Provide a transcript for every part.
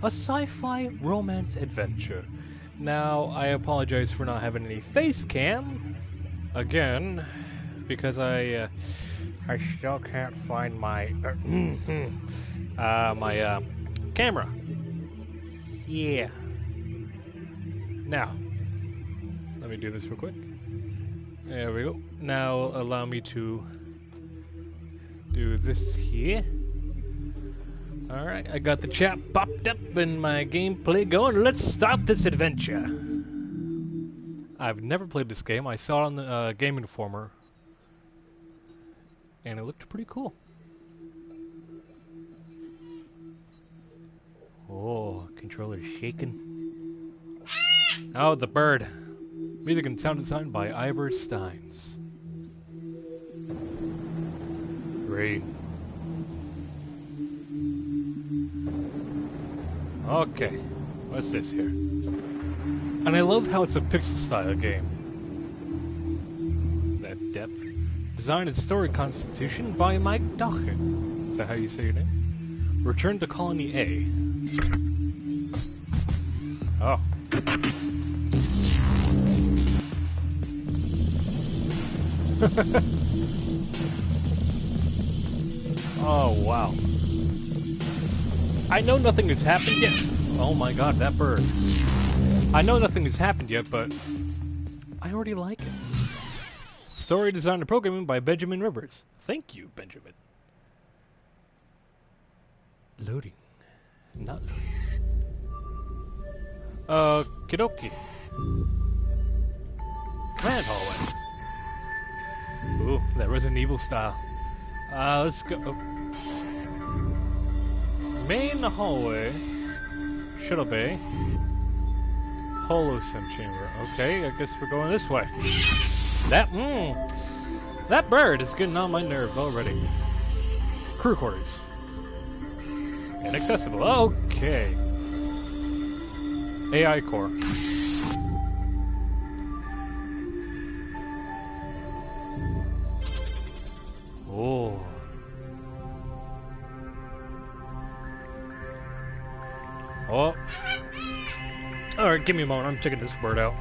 a sci-fi romance adventure. Now, I apologize for not having any face cam, again, because I still can't find my, camera. Yeah. Now, let me do this real quick. There we go. Now, allow me to do this here. Alright, I got the chat popped up and my gameplay going. Let's start this adventure. I've never played this game. I saw it on the Game Informer. And it looked pretty cool. Oh, controller's shaking. Oh, the bird. Music and sound design by Ivor Steins. Great. Okay, what's this here? And I love how it's a pixel style game. That depth. Design and story constitution by Mike Dochen. Is that how you say your name? Return to Colony A. Oh. Oh, wow. I know nothing has happened yet. Oh my god, that bird. I know nothing has happened yet, but I already like it. Story design and programming by Benjamin Rivers. Thank you, Benjamin. Loading. Not loading. Kidoki. Command hallway. Ooh, that Resident Evil style. Let's go. Oh. Main hallway. Shuttle bay. Holosim chamber. Okay, I guess we're going this way. That bird is getting on my nerves already. Crew quarters. Inaccessible. Okay. AI core. Oh. Oh. Alright, give me a moment. I'm checking this bird out.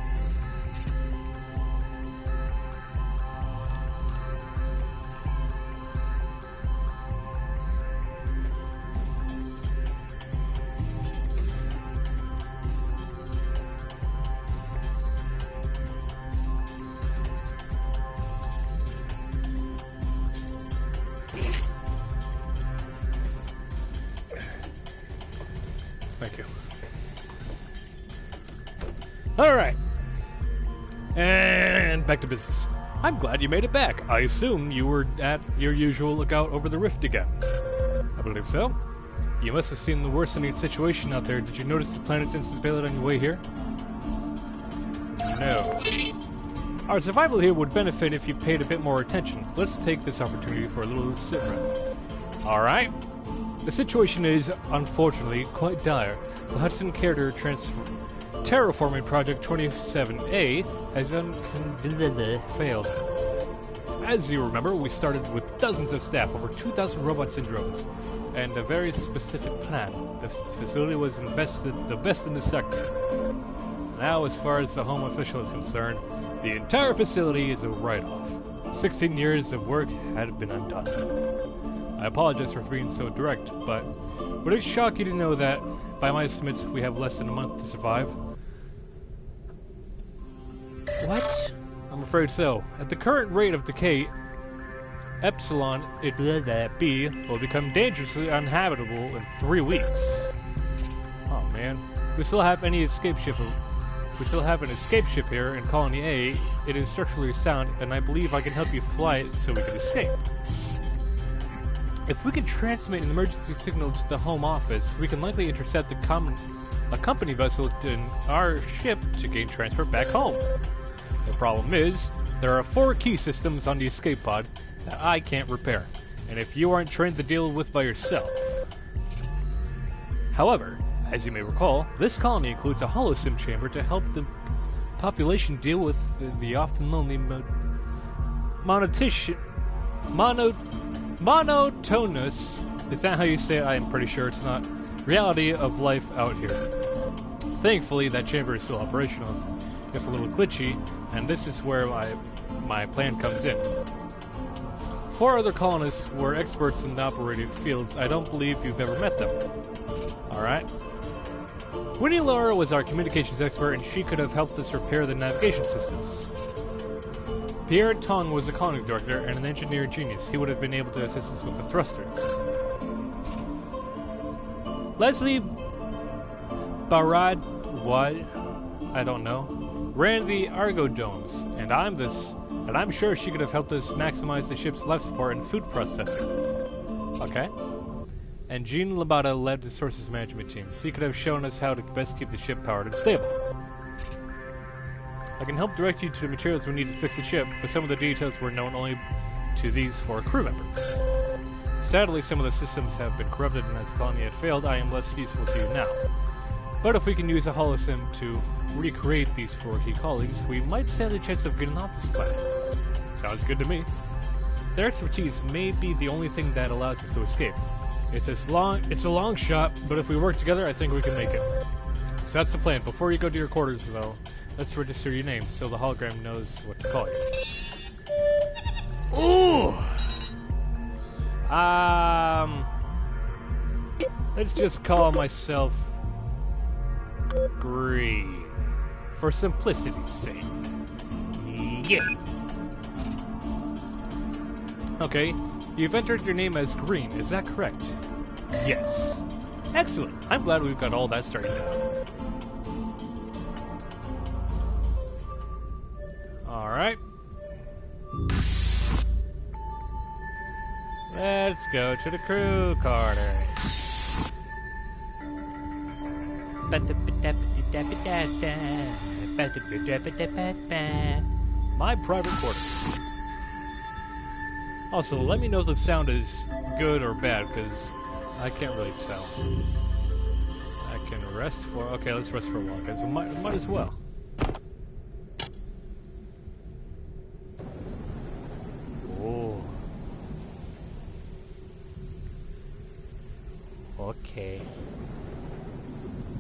Thank you. Alright. And back to business. I'm glad you made it back. I assume you were at your usual lookout over the rift again. I believe so. You must have seen the worsening situation out there. Did you notice the planet's instant payload on your way here? No. Our survival here would benefit if you paid a bit more attention. Let's take this opportunity for a little sit-rep. Alright. The situation is, unfortunately, quite dire. The Hudson Carter Terraforming Project 27A has failed. As you remember, we started with dozens of staff, over 2,000 robots and drones, and a very specific plan. The facility was the best in the sector. Now, as far as the home official is concerned, the entire facility is a write-off. 16 years of work had been undone. I apologize for being so direct, but would it shock you to know that, by my estimates, we have less than a month to survive? What? I'm afraid so. At the current rate of decay, Epsilon B will become dangerously uninhabitable in 3 weeks. Oh man. We still have an escape ship here in Colony A. It is structurally sound, and I believe I can help you fly it so we can escape. If we can transmit an emergency signal to the home office, we can likely intercept a company vessel in our ship to gain transport back home. The problem is, there are 4 key systems on the escape pod that I can't repair, and if you aren't trained to deal with by yourself. However, as you may recall, this colony includes a holosim chamber to help the population deal with the often lonely monotonous. Is that how you say it? I am pretty sure it's not. reality of life out here. Thankfully, that chamber is still operational, if a little glitchy, and this is where my plan comes in. 4 other colonists were experts in the operating fields. I don't believe you've ever met them. Alright. Winnie Laura was our communications expert, and she could have helped us repair the navigation systems. Pierre Tong was the colony director and an engineer genius. He would have been able to assist us with the thrusters. Leslie Barad, what? I don't know. Ran the Argodomes, and I'm sure she could have helped us maximize the ship's life support and food processing. Okay. And Jean Labata led the sources management team. He could have shown us how to best keep the ship powered and stable. I can help direct you to the materials we need to fix the ship, but some of the details were known only to these 4 crew members. Sadly, some of the systems have been corrupted, and as the colony had failed, I am less useful to you now. But if we can use a holosim to recreate these 4 key colleagues, we might stand a chance of getting off this planet. Sounds good to me. Their expertise may be the only thing that allows us to escape. It's a long shot, but if we work together, I think we can make it. So that's the plan. Before you go to your quarters, though, let's register your name so the hologram knows what to call you. Ooh! Let's just call myself Green, for simplicity's sake. Yeah! Okay, you've entered your name as Green, is that correct? Yes. Excellent! I'm glad we've got all that straightened out. Alright. Let's go to the crew quarters. My private quarters. Also, let me know if the sound is good or bad, because I can't really tell. I can rest for... Okay, let's rest for a while, guys. Might as well. Oh. Okay.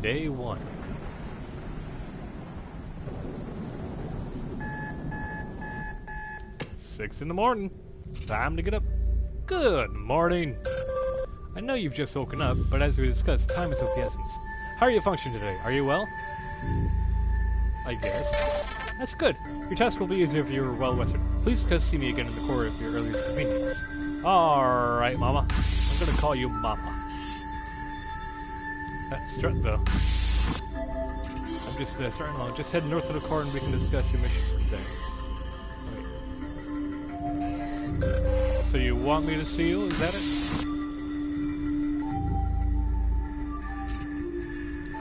Day 1. Six in the morning. Time to get up. Good morning. I know you've just woken up, but as we discussed, time is of the essence. How are you functioning today? Are you well? I guess. That's good. Your task will be easier if you're well rested. Please just see me again in the corridor at your earliest convenience. Alright, Mama. I'm gonna call you Mama. That strut, though. I'm just starting along. Just head north to the car and we can discuss your mission for today. Wait. So you want me to see you? Is that it?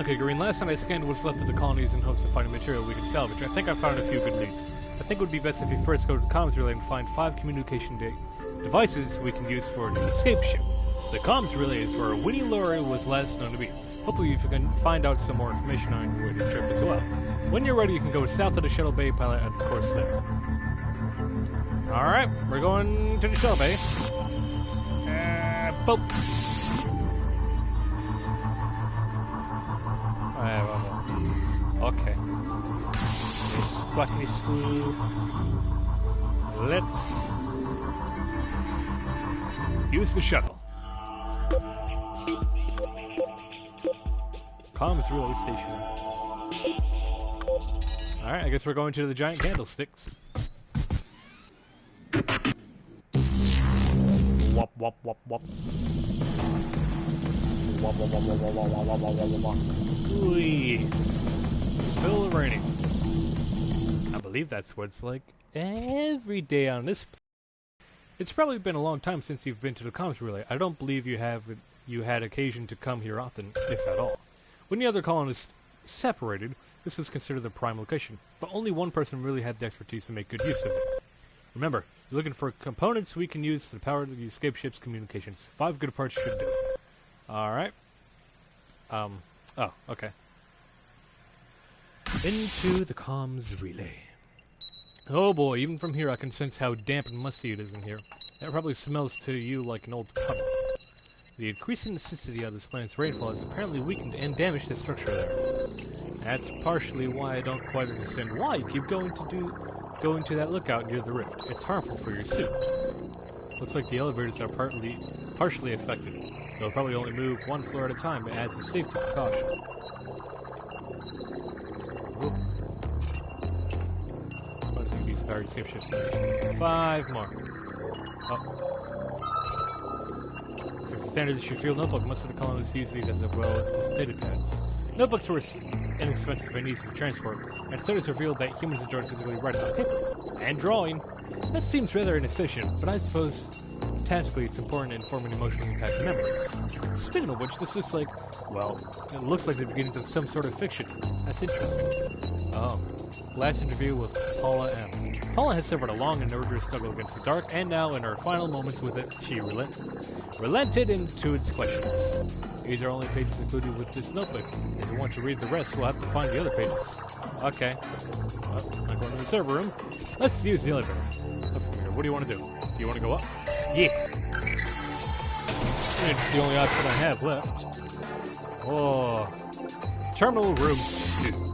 Okay, Green. Last time I scanned what's left of the colonies in hopes of finding material we could salvage. I think I found a few good leads. I think it would be best if you first go to the comms relay and find 5 communication devices we can use for an escape ship. The comms relay is where Winnie Laura was last known to be. Hopefully you can find out some more information on your way to the trip as well. When you're ready, you can go south of the shuttle bay pilot and of course there. Alright, we're going to the shuttle bay. Boop. Okay. Squacky screw. Let's use the shuttle. Comms relay station. Alright, I guess we're going to the giant candlesticks. Wop wop wop wop. Wop wop wop wop wop wop wop wop wop wop. Ooh. Still raining. I believe that's what it's like every day on this. It's probably been a long time since you've been to the comms relay. I don't believe you had occasion to come here often, if at all. When the other colonists separated, this was considered the prime location, but only one person really had the expertise to make good use of it. Remember, you're looking for components we can use to power the escape ship's communications. 5 good parts should do it. Alright. Oh, okay. Into the comms relay. Oh boy, even from here I can sense how damp and musty it is in here. It probably smells to you like an old cupboard. The increasing acidity of this planet's rainfall has apparently weakened and damaged the structure there. That's partially why I don't quite understand why you keep going to that lookout near the rift. It's harmful for your suit. Looks like the elevators are partially affected. They'll probably only move one floor at a time, but adds a safety precaution. Whoop. I think these fire escape ships. 5 more. Oh. Standard issue field notebook. Most of the colonists use these as well as data pads. Notebooks were inexpensive and easy to transport, and studies revealed that humans enjoyed physically writing on paper and drawing. That seems rather inefficient, but I suppose tactically it's important in forming emotionally impactful memories. Speaking of which, this looks like, well, it looks like the beginnings of some sort of fiction. That's interesting. Oh. Last interview with Paula M. Paula has suffered a long and arduous struggle against the dark, and now in her final moments with it, she relented into its questions. These are only pages included with this notebook. If you want to read the rest, we'll have to find the other pages. Okay. Well, I'm going to the server room. Let's use the elevator. Up from here. What do you want to do? Do you want to go up? Yeah. It's the only option I have left. Oh. Terminal room 2.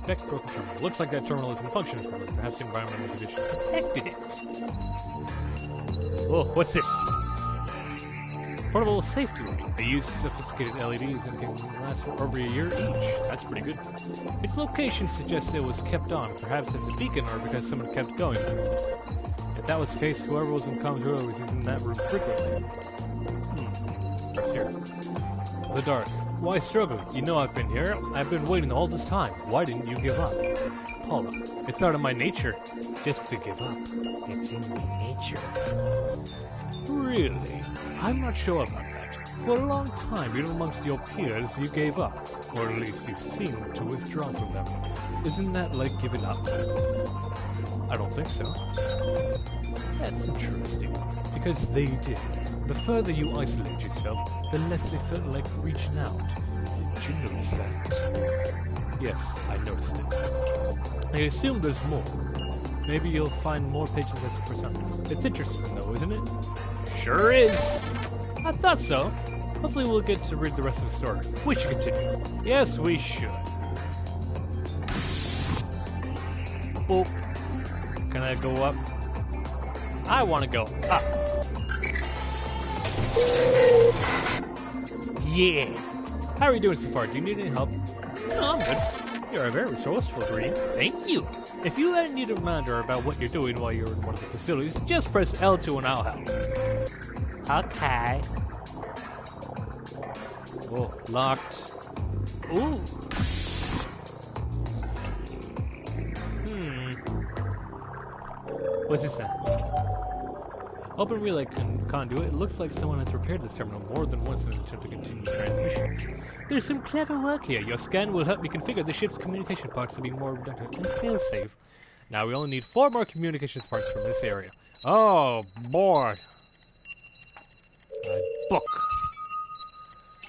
Inspect broken terminal. Looks like that terminal isn't functioning properly. Perhaps environmental conditions affected it. Oh, what's this? Portable safety light. They use sophisticated LEDs and can last for over a year each. That's pretty good. Its location suggests it was kept on, perhaps as a beacon or because someone kept going. If that was the case, whoever was in Common Hero was using that room frequently. What's here? The dark. Why struggle? You know I've been here. I've been waiting all this time. Why didn't you give up? Paula, it's not in my nature just to give up. It's in my nature. Really? I'm not sure about that. For a long time, even amongst your peers, you gave up. Or at least you seemed to withdraw from them. Isn't that like giving up? I don't think so. That's interesting. Because they did. The further you isolate yourself, the less they felt like reaching out. Did you notice that? Yes, I noticed it. I assume there's more. Maybe you'll find more pages as a percent. It's interesting though, isn't it? Sure is! I thought so. Hopefully we'll get to read the rest of the story. We should continue. Yes, we should. Boop. Can I go up? I want to go up. Yeah. How are you doing so far? Do you need any help? No, I'm good. You're a very resourceful dream. Thank you. If you ever need a reminder about what you're doing while you're in one of the facilities, just press L2 and I'll help. Okay. Oh, locked. Ooh. What's this then? Open relay conduit. It looks like someone has repaired this terminal more than once in an attempt to continue transmissions. There's some clever work here. Your scan will help me configure the ship's communication parts to be more redundant and fail-safe. Now we only need 4 more communications parts from this area. Oh, boy. A book.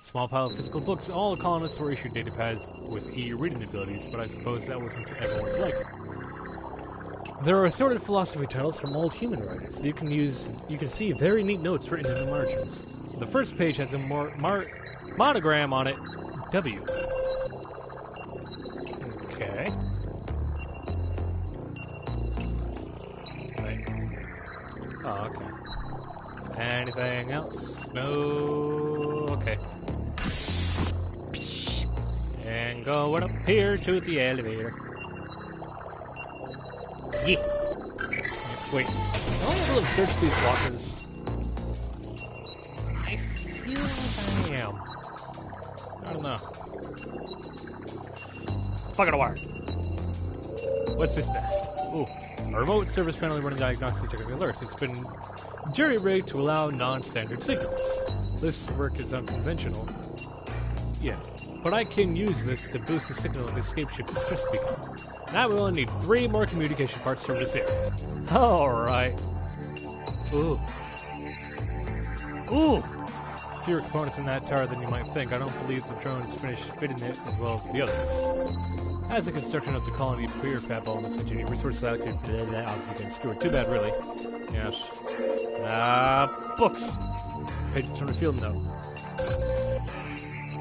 Small pile of physical books. All colonists were issued data pads with e-reading abilities, but I suppose that wasn't to everyone's liking. There are assorted philosophy titles from old human writers. You can see very neat notes written in the margins. The first page has a monogram on it. W. Okay. Right. Oh, okay. Anything else? No. Okay. And going up here to the elevator. Yeah. Wait, am I able to search these lockers? I feel like I am. I don't know. Fucking a wire. What's this then? Ooh. A remote service panel running diagnostic checking alerts. It's been jury-rigged to allow non-standard signals. This work is unconventional. Yeah. But I can use this to boost the signal of the escape ship's distress beacon. Now we only need 3 more communication parts from this area. Alright. Ooh. Ooh! Fewer components in that tower than you might think. I don't believe the drones finished fitting it as well as the others. As the construction of the colony career fab elements continue, resources allocated to that begin skewered. Too bad, really. Yes. Books. Pages from the field note.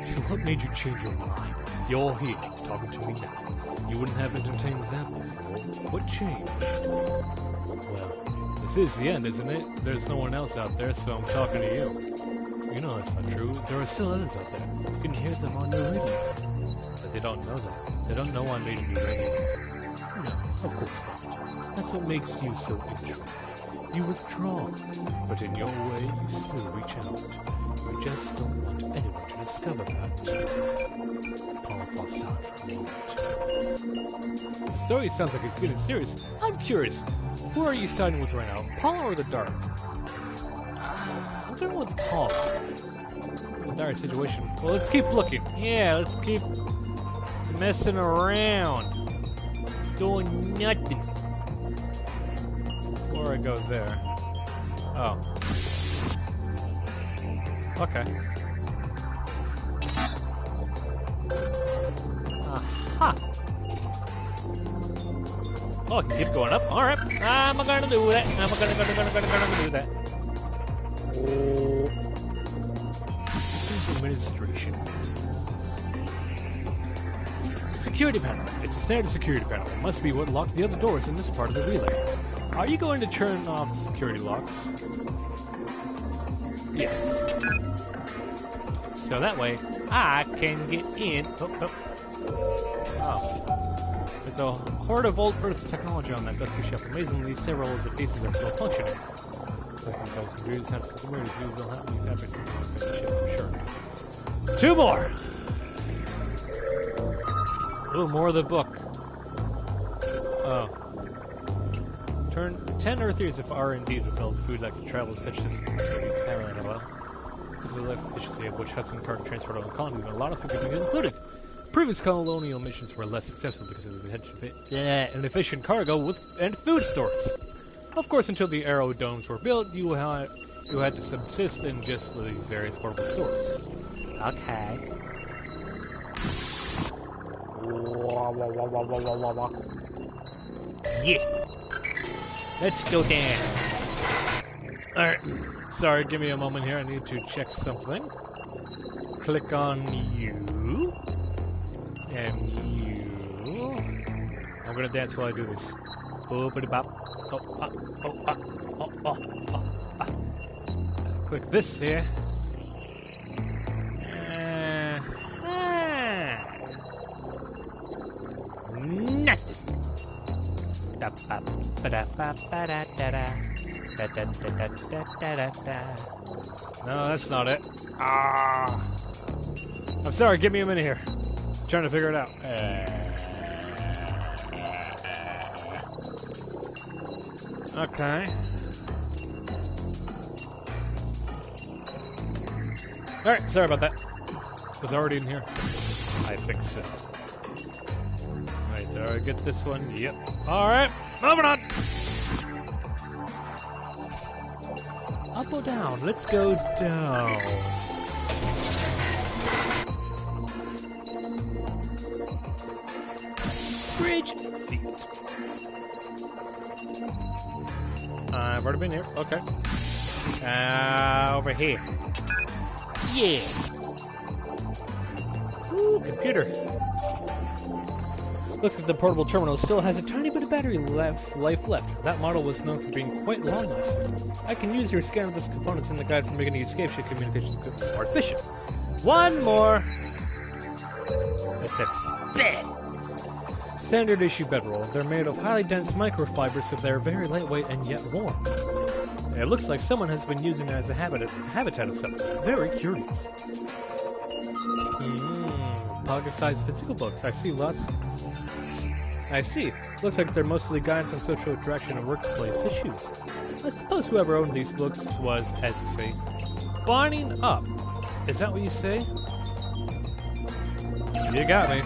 So what made you change your mind? You're here, talking to me now. You wouldn't have entertained that before. What changed? Well, this is the end, isn't it? There's no one else out there, so I'm talking to you. You know that's not true. There are still others out there. You can hear them on your radio. But they don't know that. They don't know I made a new radio. No, of course not. That's what makes you so interesting. You withdraw, but in your way you still reach out. You just don't want anyone to discover that. Paul falls down for a moment. The story sounds like it's getting serious. I'm curious. Who are you siding with right now, Paul or the Dark? I'm going with Paul. In a dire situation. Well, let's keep looking. Yeah, let's keep messing around. Doing nothing. Before I go there. Oh. Okay. Aha! Oh, I can keep going up. Alright. I'm gonna do that. I'm gonna do that. Oh. This is administration. Security panel. It's a standard security panel. It must be what locks the other doors in this part of the relay. Are you going to turn off the security locks? Yes. So that way, I can get in. Oh. There's a horde of old Earth technology on that dusty ship. Amazingly, several of the pieces are still functioning. Computers, sensors, and mirrors, you will have new fabrics and the ship for sure. 2 more! Ooh, more of the book. Oh. Turn 10 Earth years if R&D developed food that can travel such distances so you can carry it well. Because of the life efficiency of which Hudson cargo transport on the colony, and a lot of food can be included. Previous colonial missions were less successful because of the inefficient cargo and food stores. Of course, until the aerodomes were built, you had to subsist in just these various portable stores. Okay. Yeah. Let's go down. Alright. Sorry, give me a moment here. I need to check something. Click on you. And you. I'm gonna dance while I do this. Boop-a-da-bop. Click this here. Nothing. No, that's not it. I'm sorry, give me a minute here. I'm trying to figure it out. Okay. Alright, sorry about that. It was already in here. I fixed it. Right there, I get this one. Yep. Alright, moving on! Up or down? Let's go down. Bridge seat. I've already been here. Okay. Over here. Yeah. Ooh, computer. Looks like the portable terminal still has a tiny bit of battery life left. That model was known for being quite long-lasting. I can use your scan of the components in the guide for making the escape ship communications more efficient. One more. That's a bed. Standard issue bedroll. They're made of highly dense microfibers, so they're very lightweight and yet warm. It looks like someone has been using it as a habitat of something. Very curious. Pocket-sized physical books. I see lots. I see. Looks like they're mostly guidance on social interaction and workplace issues. I suppose whoever owned these books was, as you say, bonding up. Is that what you say? You got me.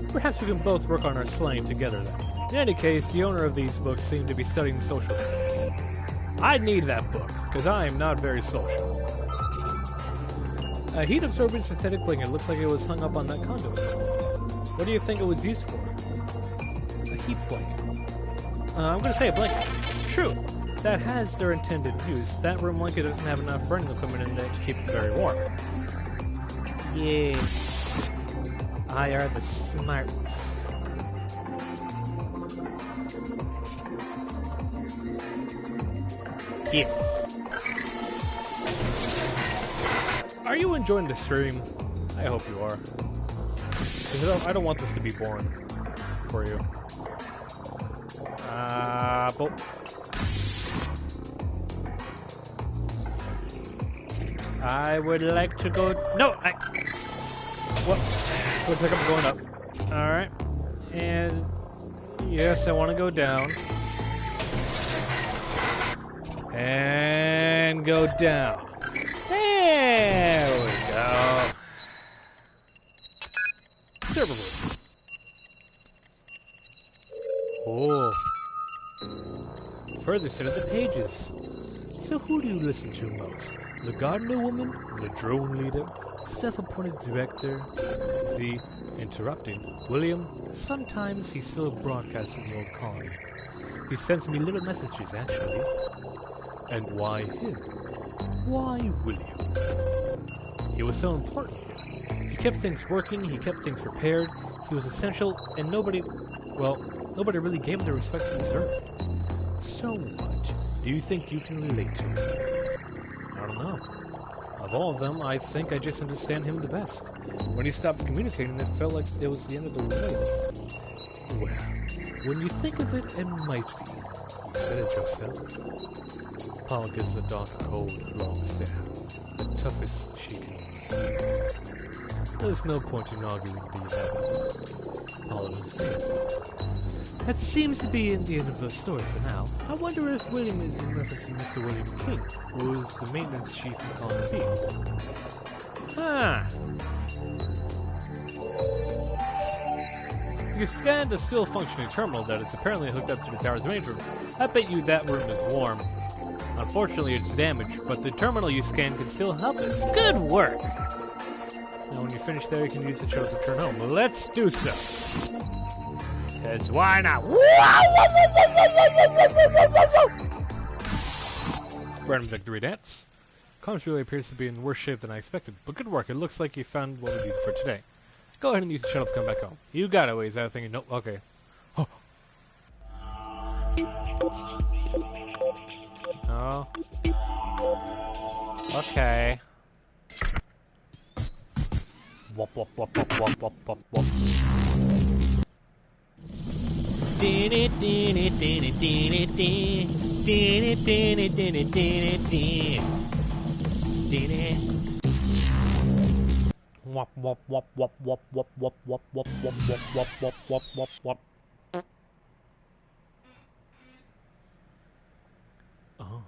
Perhaps we can both work on our slaying together then. In any case, the owner of these books seemed to be studying social skills. I need that book, because I am not very social. A heat-absorbing synthetic blanket looks like it was hung up on that conduit. What do you think it was used for? A heat blanket. I'm going to say a blanket. True. that has their intended use. That room likely doesn't have enough running equipment in there to keep it very warm. Yes, I are the smarts. Yes. Are you enjoying the stream? I hope you are. Because I don't want this to be boring for you. But I would like to go. No, well, looks like I'm going up. All right, and yes, I want to go down and go down. There we go. Server room. Oh. Further set of the pages. So who do you listen to most? The Gardener Woman? The Drone Leader? Self-appointed Director? The interrupting William? Sometimes he still broadcasts in the old colony. He sends me little messages, actually. And why him? Why William? He was so important here. He kept things working, he kept things prepared, he was essential, and nobody really gave him the respect he deserved. So what do you think you can relate to him? I don't know. Of all of them, I think I just understand him the best. When he stopped communicating, it felt like it was the end of the world. Well, when you think of it, it might be. You said it yourself. Paul gives the dog a cold, long stare. The toughest she can see. There's no point in arguing the inevitable. Paul is saying. That seems to be the end of the story for now. I wonder if William is in reference to Mr. William King, who is the maintenance chief in Colony B. You scanned a still functioning terminal that is apparently hooked up to the tower's main room. I bet you that room is warm. Unfortunately, it's damaged, but the terminal you scanned can still help us. Good work! Now, when you finish there, you can use the shuttle to return home. Well, let's do so. Because why not? Random victory dance. Comms really appears to be in worse shape than I expected, but good work. It looks like you found what we need for today. Go ahead and use the shuttle to come back home. You got it, Waze. I was thinking, nope, okay. Oh. Oh. Okay. Wop wop wop wop wop wop wop wop. Wop wop wop wop wop wop wop wop wop wop wop wop wop wop wop. Oh.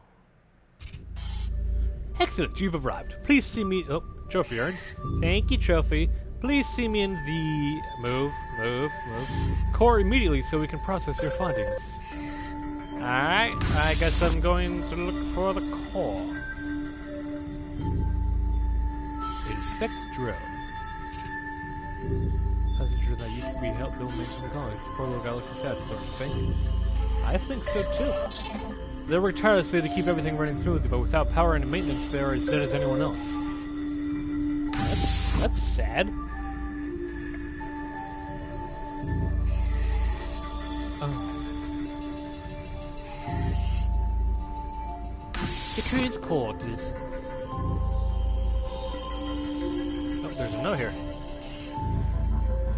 Excellent, you've arrived. Please see me. Oh, trophy earned. Thank you, trophy. Please see me in the move core immediately so we can process your findings. Alright, I guess I'm going to look for the core. Inspect drill. Passenger that used to be helped Bill mention the colonies. Poor little guy looks so sad, don't you think? I think so too. They work tirelessly to keep everything running smoothly, but without power and maintenance, they are as dead as anyone else. That's sad. The crew's quarters. Oh, there's a note here.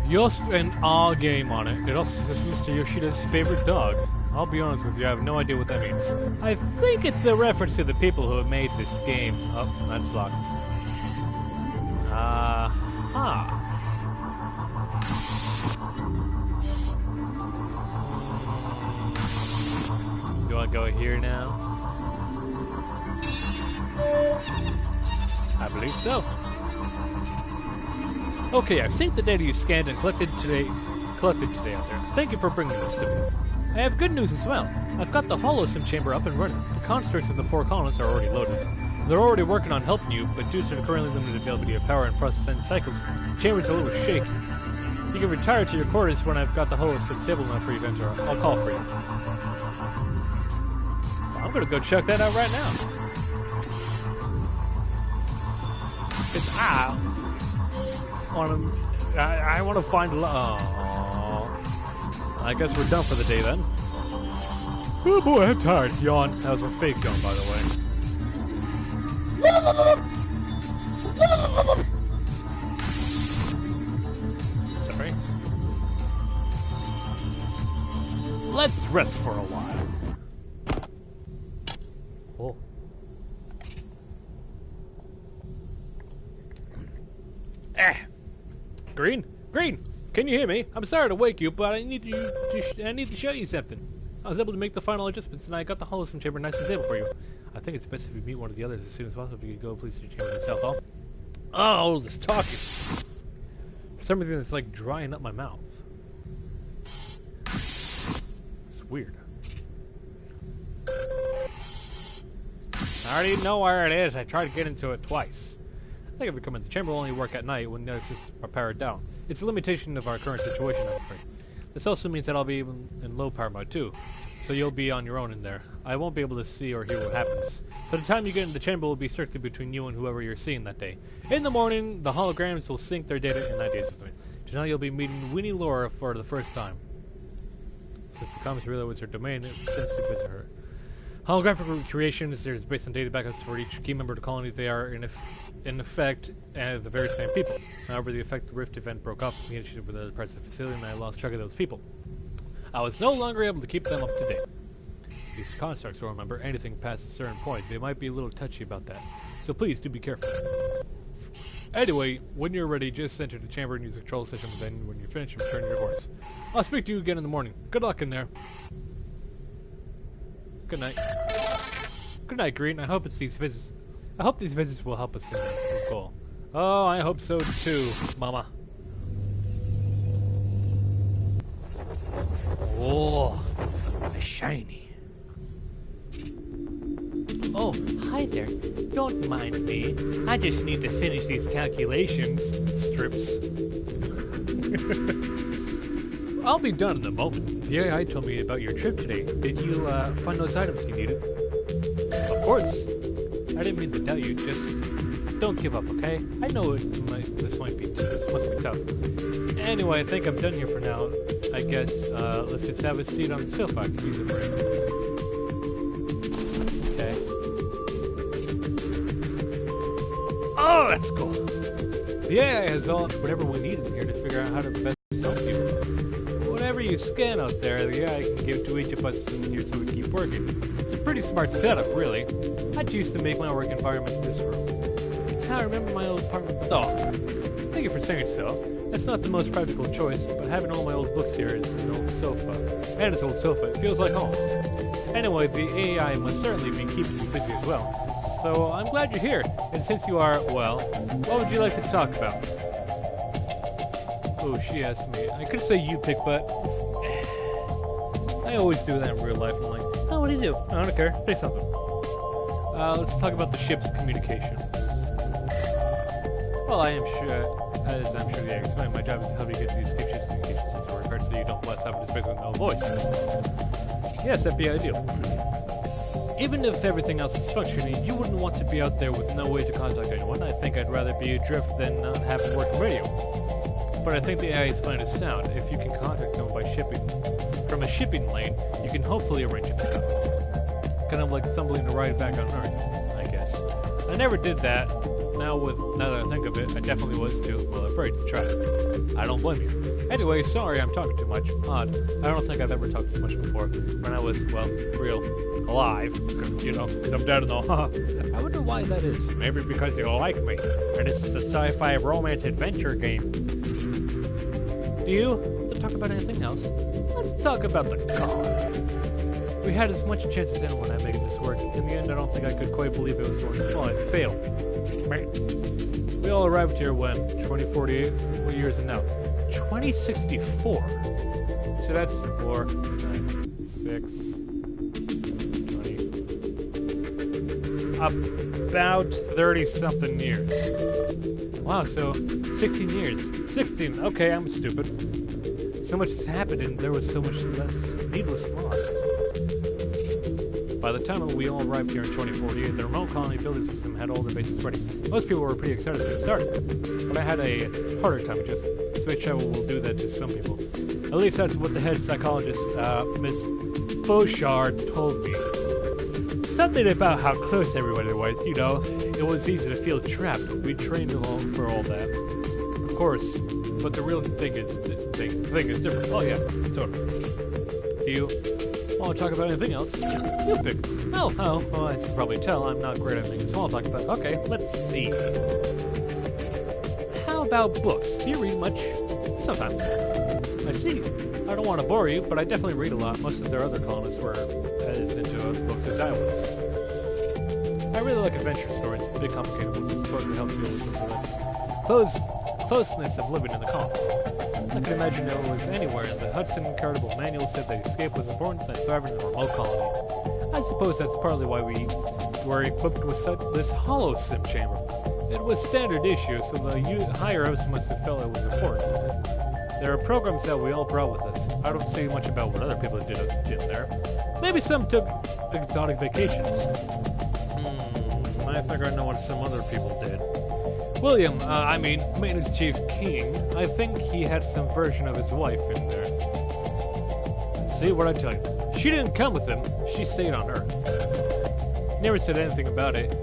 Yost and our game on it. It also says Mr. Yoshida's favorite dog. I'll be honest with you, I have no idea what that means. I think it's a reference to the people who have made this game. Oh, that's locked. Do I go here now? I believe so. Okay, I've synced the data you scanned and collected today out there. Thank you for bringing this to me. I have good news as well. I've got the holosim chamber up and running. The constructs of the 4 colonists are already loaded. They're already working on helping you, but due to the currently limited availability of power and process end cycles, the chamber's a little shaky. You can retire to your quarters when I've got the holosim stable enough for you to enter. I'll call for you. I'm gonna go check that out right now. Cause I want to find love. I guess we're done for the day then. Oh boy, I'm tired. Yawn. That was a fake yawn, by the way. Sorry. Let's rest for a while. Oh. Green? Green! Can you hear me? I'm sorry to wake you, but I need to show you something. I was able to make the final adjustments, and I got the Holosym chamber nice and stable for you. I think it's best if you meet one of the others as soon as possible. If you could go, please, to your chamber in South Hall. Oh, this talking. For some reason, it's like drying up my mouth. It's weird. I already know where it is. I tried to get into it twice. I think if we come in, the chamber will only work at night when the other systems are powered down. It's a limitation of our current situation, I'm afraid. This also means that I'll be even in low power mode too, so you'll be on your own in there. I won't be able to see or hear what happens. So the time you get in the chamber will be strictly between you and whoever you're seeing that day. In the morning, the holograms will sync their data in ideas with me. Tonight you'll be meeting Winnie Laura for the first time. Since the commons really was her domain, it's since to visit her. Holographic creations, there's based on data backups for each key member of the colony. They are in effect the very same people. However, the effect the Rift event broke off communication with other parts of the facility, and I lost track of those people. I was no longer able to keep them up to date. These constructs will remember anything past a certain point. They might be a little touchy about that, so please do be careful. Anyway, when you're ready, just enter the chamber and use the control system. Then, when you're finished, return to your horse. I'll speak to you again in the morning. Good luck in there. Good night. Good night, Green. I hope these visits will help us in our goal. Oh, I hope so too, Mama. Oh, shiny. Oh, hi there. Don't mind me. I just need to finish these calculations, strips. I'll be done in a moment. The AI told me about your trip today. Did you find those items you needed? Of course. I didn't mean to doubt you. Just don't give up, okay? I know this must be tough. Anyway, I think I'm done here for now. I guess let's just have a seat on the sofa. I can use a break. Okay. Oh, that's cool. The AI has all whatever we need in here to figure out how to best help people. Whatever you scan out there, the AI can give to each of us in here so we keep working. It's a pretty smart setup, really. I choose to make my work environment this room. It's how I remember my old apartment. Oh, thank you for saying so. That's not the most practical choice, but having all my old books here is an old sofa. And this old sofa, it feels like home. Anyway, the AI must certainly be keeping you busy as well. So I'm glad you're here. And since you are, well, what would you like to talk about? Oh, she asked me. I could say you pick, but I always do that in real life. I'm like, oh, what do you do? I don't care. Say something. Let's talk about the ship's communications. Well, I'm sure the explained, my job is to help you get to these ship's communications since it works hard so you don't blast out of space with no voice. Yes, that'd be ideal. Even if everything else is functioning, you wouldn't want to be out there with no way to contact anyone. I think I'd rather be adrift than not have a working radio. But I think the AI's plan is sound. If you can contact someone by shipping from a shipping lane, you can hopefully arrange a pickup. Kind of like stumbling to ride back on Earth, I guess. I never did that. Now that I think of it, I definitely was too, well, afraid to try. I don't blame you. Anyway, sorry I'm talking too much. Odd. I don't think I've ever talked this much before. When I was, well, real alive. You know, because I'm dead and all. I wonder why that is. Maybe because you like me. And this is a sci-fi romance adventure game. Do you want to talk about anything else? Let's talk about the car. We had as much chance as anyone at making this work. In the end, I don't think I could quite believe it was going to fail. We all arrived here when? 2048? What year is it now? 2064. So that's 4, 9, 6, 20. About 30-something years. Wow, so 16 years. 16, okay, I'm stupid. So much has happened and there was so much less needless loss. By the time we all arrived here in 2048, the remote colony building system had all the bases ready. Most people were pretty excited to get started, but I had a harder time adjusting. Space travel will do that to some people. At least that's what the head psychologist, Miss Beauchard, told me. Something about how close everybody was, you know. It was easy to feel trapped. We trained along for all that. Of course, but the real thing is different. Oh yeah, totally. Do you want to talk about anything else? You pick. Well, as you can probably tell, I'm not great at making small talk, but okay, let's see. How about books? Do you read much? Sometimes. I see. I don't want to bore you, but I definitely read a lot. Most of their other colonists were as into books as I was. I really like adventure stories, big complicated ones. I suppose it helps you with the closeness of living in the colony. I can imagine it was anywhere, and the Hudson Cartable manual said that escape was important than thriving in a remote colony. I suppose that's partly why we were equipped with this hollow sim chamber. It was standard issue, so the higher-ups must have felt it was important. There are programs that we all brought with us. I don't see much about what other people did in there. Maybe some took exotic vacations. I think I know what some other people did. William, Maintenance Chief King, I think he had some version of his wife in there. See what I tell you. She didn't come with him. She stayed on Earth. Never said anything about it.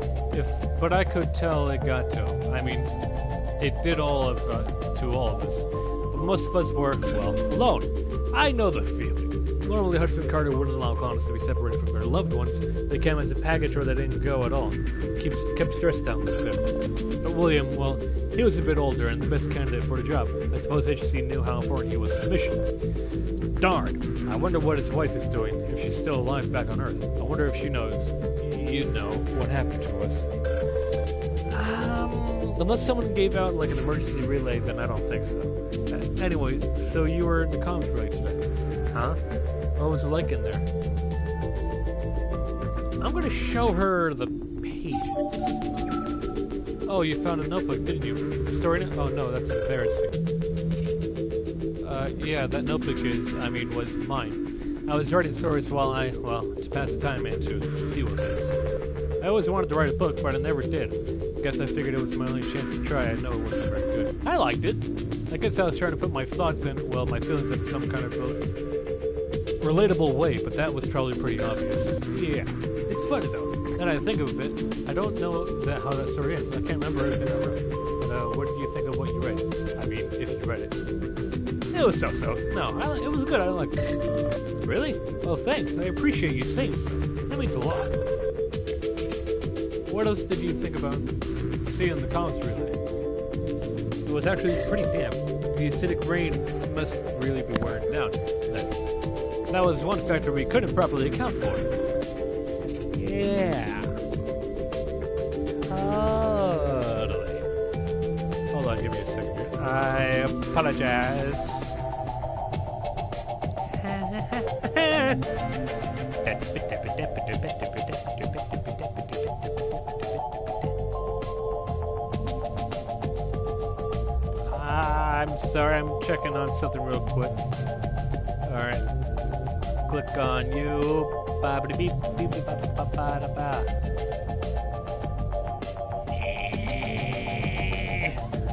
But I could tell it got to him. I mean, it did to all of us. But most of us were, well, alone. I know the feeling. Normally, Hudson Carter wouldn't allow colonists to be separated from their loved ones. They came as a package or they didn't go at all. Kept stress down with them. But William, well, he was a bit older and the best candidate for the job. I suppose HC knew how important he was to the mission. Darn. I wonder what his wife is doing, if she's still alive back on Earth. I wonder if she knows, what happened to us. Unless someone gave out, like, an emergency relay, then I don't think so. Anyway, so you were in the comms relay today. Huh? What was it like in there? I'm gonna show her the pages. Oh, you found a notebook, didn't you? The story? Oh no, that's embarrassing. Yeah, that notebook was mine. I was writing stories while to pass the time and to deal with this. I always wanted to write a book, but I never did. Guess I figured it was my only chance to try. I know it wasn't very good. I liked it. I guess I was trying to put my thoughts in, my feelings in some kind of relatable way, but that was probably pretty obvious. Yeah, it's funny though. And I think of it, I don't know how that story ends. I can't remember everything I wrote. But what did you think of what you read? I mean, if you read it. It was so-so. No, it was good. I liked it. Really? Well, thanks. I appreciate you saying so. That means a lot. What else did you think about seeing the comms relay? It was actually pretty damp. The acidic rain must really be wearing down. That was one factor we couldn't properly account for. Yeah. Totally. Hold on, give me a second here. I apologize. I'm sorry, I'm checking on something real quick. Alright. Click on you.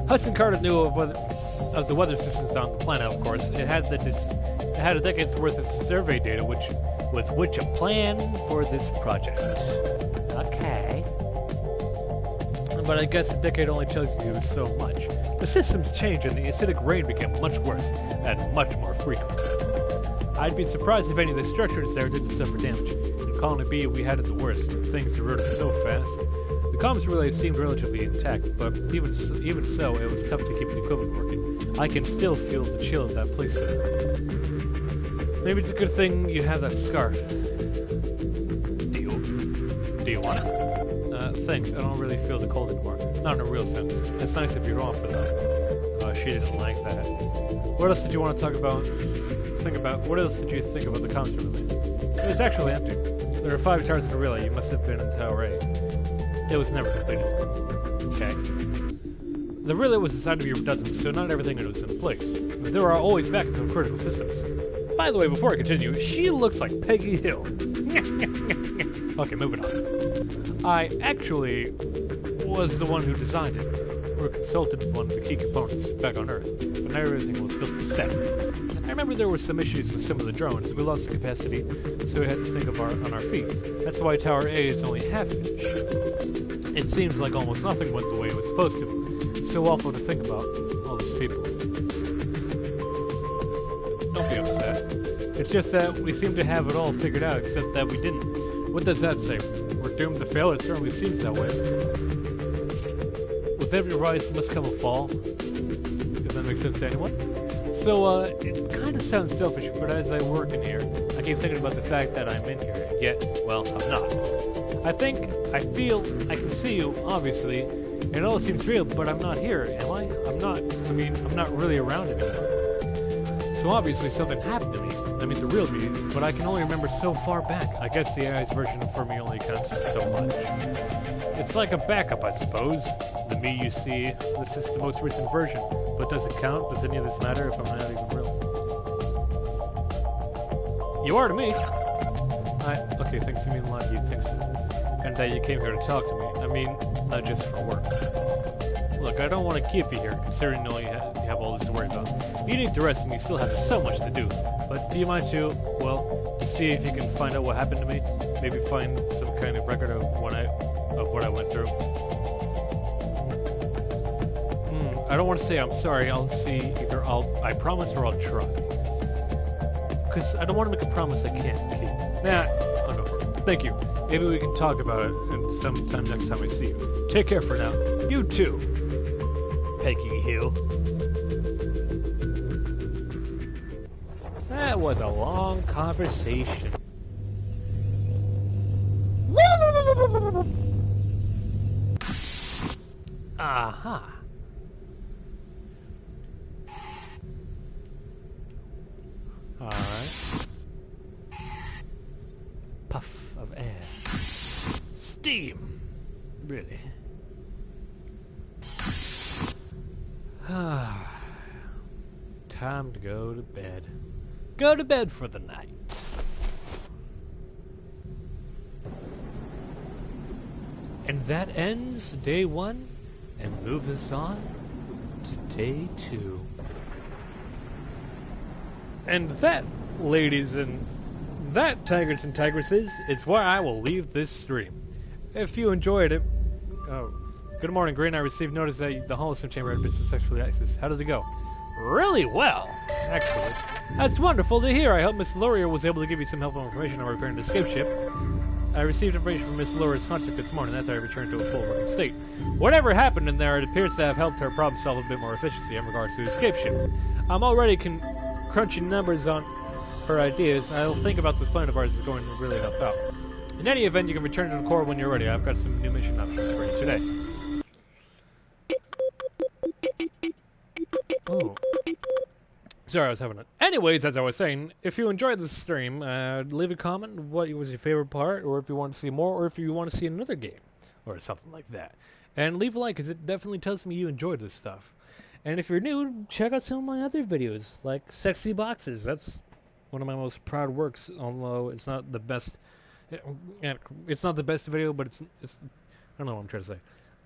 Hudson Carter knew of the weather systems on the planet, of course. It had a decade's worth of survey data, with which a plan for this project. Okay. But I guess a decade only tells you so much. The systems changed and the acidic rain became much worse and much more frequent. I'd be surprised if any of the structures there didn't suffer damage. In Colony B, we had it the worst. Things eroded so fast. The comms relay seemed relatively intact, but even so, it was tough to keep the equipment working. I can still feel the chill of that place. Maybe it's a good thing you have that scarf. Do you want it? Thanks. I don't really feel the cold anymore. Not in a real sense. It's nice if you're off it though. Oh, she didn't like that. What else did you want to talk about? What else did you think about the comms relay? It was actually empty. There are 5 towers in the relay. You must have been in Tower A. It was never completed. Okay. The relay was designed to be redundant, so not everything was in place. There are always backups of critical systems. By the way, before I continue, she looks like Peggy Hill. Okay, moving on. I actually was the one who designed it, or consulted one of the key components back on Earth, but not everything was built to spec. I remember there were some issues with some of the drones. We lost capacity, so we had to think of on our feet. That's why Tower A is only half finished. It seems like almost nothing went the way it was supposed to be. It's so awful to think about all those people. Don't be upset. It's just that we seem to have it all figured out, except that we didn't. What does that say? We're doomed to fail? It certainly seems that way. With every rise must come a fall. If that makes sense to anyone? So, it kind of sounds selfish, but as I work in here, I keep thinking about the fact that I'm in here, and yet, well, I'm not. I feel, I can see you, obviously, and it all seems real, but I'm not here, am I? I'm not really around anymore. So obviously something happened to me, I mean the real me, but I can only remember so far back. I guess the AI's version for me only counts for so much. It's like a backup, I suppose. The me you see, this is the most recent version, but does it count? Does any of this matter if I'm not even real? You are to me. Okay, thanks, you mean a lot, you think so. And that you came here to talk to me. I mean, not just for work. Look, I don't want to keep you here, considering you only have all this to worry about. You need to rest and you still have so much to do. But do you mind to, well, see if you can find out what happened to me? Maybe find some kind of record of what I went through. I don't want to say I'm sorry. I'll see either I promise or I'll try. Because I don't want to make a promise I can't keep. Nah, I'll go for it. Thank you. Maybe we can talk about it and sometime next time I see you. Take care for now. You too, Peggy Hill. That was a long conversation. Aha. Alright. Puff of air. Steam! Really? Time to go to bed. Go to bed for the night. And that ends day 1 and moves us on to day 2. And that, ladies and that, tigers and tigresses, is where I will leave this stream. If you enjoyed it, good morning, Green. I received notice that the Holocene Chamber had been successfully accessed. How did it go? Really well, actually. That's wonderful to hear. I hope Miss Laurier was able to give you some helpful information on repairing the escape ship. I received information from Miss Laurier's contact this morning after I returned to a full working state. Whatever happened in there, it appears to have helped her problem solve a bit more efficiency in regards to the escape ship. I'm already crunching numbers on her ideas, and I'll think about this plan of ours is going to really help out. In any event, you can return to the core when you're ready. I've got some new mission options for you today. Oh. Sorry, I was having it. Anyways, as I was saying, if you enjoyed this stream, leave a comment what was your favorite part, or if you want to see more, or if you want to see another game, or something like that. And leave a like, because it definitely tells me you enjoyed this stuff. And if you're new, check out some of my other videos, like Sexy Boxes. That's one of my most proud works, although it's not the best. It's not the best video, but it's I don't know what I'm trying to say.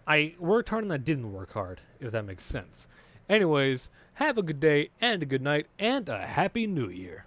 I worked hard and I didn't work hard, if that makes sense. Anyways, have a good day and a good night and a happy new year.